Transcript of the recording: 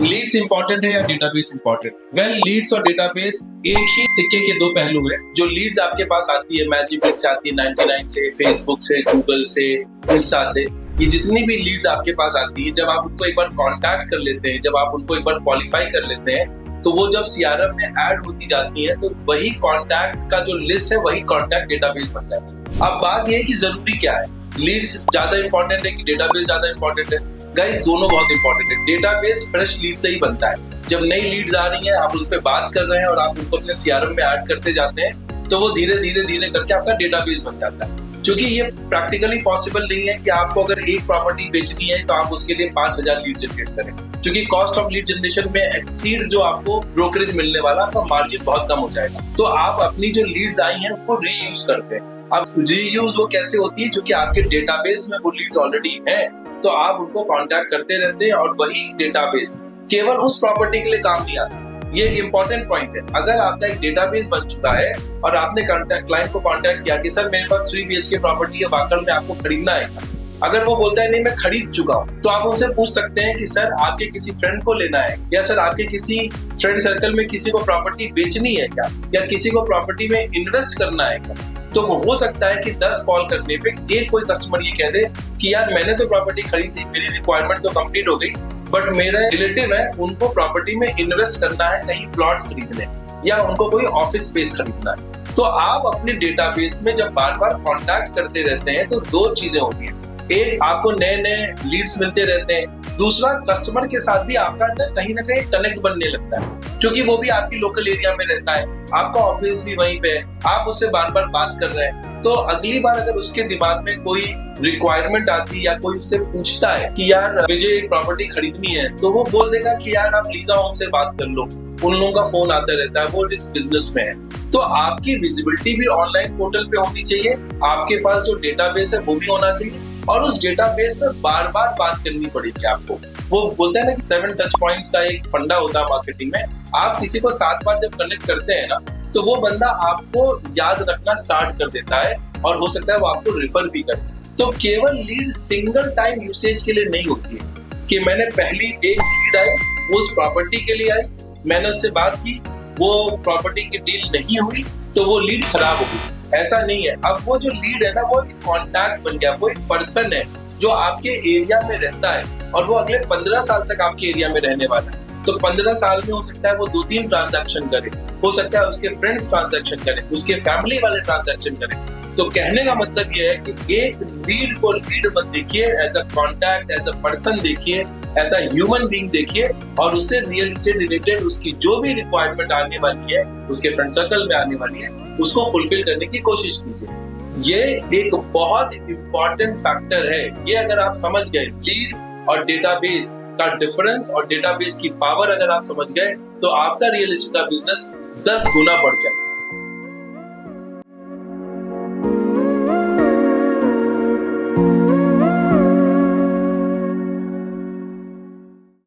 Leeds important है या database important? Well, Leeds और डेटाबेस एक ही सिक्के के दो पहलू हैं। जो लीड्स आपके पास आती है, मैजिक से आती है, 99 से, फेसबुक से, गूगल से, इंस्टा से, ये जितनी भी लीड्स आपके पास आती है, जब आप उनको एक बार कांटेक्ट कर लेते हैं, जब आप उनको एक बार क्वालिफाई कर लेते हैं, तो वो जब सीआरएम में ऐड होती जाती है, तो वही कांटेक्ट का जो लिस्ट है, वही कांटेक्ट डेटाबेस बन जाता है। अब बात ये है कि जरूरी क्या है, लीड्स ज्यादा इंपॉर्टेंट है कि डेटाबेस ज्यादा इंपॉर्टेंट है? गाइस, दोनों बहुत इंपॉर्टेंट है। डेटाबेस फ्रेश लीड से ही बनता है। जब नई लीड्स आ रही हैं, आप उस पर बात कर रहे हैं और आप उनको अपने सीआरएम में ऐड करते जाते हैं, तो वो धीरे धीरे धीरे करके आपका डेटाबेस बन जाता है। क्योंकि ये प्रैक्टिकली पॉसिबल नहीं है कि आपको अगर एक प्रॉपर्टी बेचनी है तो आप उसके लिए 5000 लीड जनरेट करें, क्योंकि कॉस्ट ऑफ लीड जनरेशन में एक्सीड जो आपको ब्रोकरेज मिलने वाला, आपका मार्जिन बहुत कम हो जाएगा। तो आप अपनी जो लीड्स आई हैं उनको रीयूज करते हैं। अब रीयूज वो कैसे होती है? जो कि आपके डेटाबेस में वो लीड्स ऑलरेडी हैं, तो आप उनको कांटेक्ट करते रहते हैं और वही डेटाबेस केवल उस प्रॉपर्टी के लिए काम नहीं आता। ये एक इंपॉर्टेंट पॉइंट है। अगर आपका एक डेटाबेस बन चुका है और आपने क्लाइंट को कांटेक्ट किया कि सर मेरे पास 3 BHK प्रॉपर्टी है वाकई में, आपको खरीदना है, अगर वो बोलता है नहीं मैं खरीद चुका हूँ, तो आप उनसे पूछ सकते हैं कि सर आपके किसी फ्रेंड को लेना है, या सर आपके किसी फ्रेंड सर्कल में किसी को प्रॉपर्टी बेचनी है क्या, या किसी को प्रॉपर्टी में इन्वेस्ट करना है क्या? तो हो सकता है कि 10 कॉल करने पे एक कोई कस्टमर ये कह दे कि यार मैंने तो प्रॉपर्टी खरीद ली, मेरी रिक्वायरमेंट तो कंप्लीट हो गई, बट मेरे रिलेटिव है, उनको प्रॉपर्टी में इन्वेस्ट करना है, कहीं प्लॉट्स खरीदने, या उनको कोई ऑफिस स्पेस खरीदना है। तो आप अपने डेटाबेस में जब बार बार कॉन्टैक्ट करते रहते हैं तो दो चीजें होती हैं। एक, आपको नए नए लीड्स मिलते रहते हैं। दूसरा, कस्टमर के साथ भी आपका कहीं ना कहीं कनेक्ट बनने लगता है, क्योंकि वो भी आपकी लोकल एरिया में रहता है, आपका ऑफिस भी वहीं पे है, आप उससे बार बार बात कर रहे हैं। तो अगली बार अगर उसके दिमाग में कोई रिक्वायरमेंट आती है या कोई उससे पूछता है कि यार मुझे एक प्रॉपर्टी खरीदनी है, तो वो बोल देगा कि यार आप लीजा होम से बात कर लो, उन लोगों का फोन आता रहता है, वो इस बिजनेस में है। तो आपकी विजिबिलिटी भी ऑनलाइन पोर्टल पे होनी चाहिए, आपके पास जो डेटाबेस है वो भी होना चाहिए, और उस डेटाबेस में बार बार बात करनी पड़ेगी आपको। वो बोलते हैं ना कि 7 टच पॉइंट्स का एक फंडा होता है मार्केटिंग में। आप किसी को 7 बार जब कनेक्ट करते हैं ना, तो वो बंदा आपको याद रखना स्टार्ट कर देता है, और हो सकता है वो आपको रेफर भी करे। तो केवल लीड सिंगल टाइम यूसेज के लिए नहीं होती है कि मैंने पहली एक लीड आई, उस प्रॉपर्टी के लिए आई, मैंने उससे बात की, वो प्रॉपर्टी की डील नहीं हुई, तो वो लीड खराब हो गई। ऐसा नहीं है। अब वो जो लीड है ना, वो एक कॉन्टैक्ट बन गया, वो एक पर्सन है जो आपके एरिया में रहता है, और वो अगले 15 साल तक आपके एरिया में रहने वाला है। तो 15 साल में हो सकता है वो 2-3 ट्रांजैक्शन करे, हो सकता है उसके फ्रेंड्स ट्रांजैक्शन करें, उसके फैमिली वाले ट्रांजैक्शन करें। तो कहने का मतलब ये है कि एक लीड को लीड मत देखिए, as a contact, as a person देखिए, एज अ ह्यूमन बीइंग देखिए, और उससे रियल एस्टेट रिलेटेड उसकी जो भी रिक्वायरमेंट आने वाली है, उसके फ्रेंड सर्कल में आने वाली है, उसको फुलफिल करने की कोशिश कीजिए। ये एक बहुत इंपॉर्टेंट फैक्टर है। ये अगर आप समझ गए लीड और डेटाबेस का डिफरेंस और डेटाबेस की पावर अगर आप समझ गए, तो आपका रियल एस्टेट का बिजनेस 10 गुना बढ़ जाए।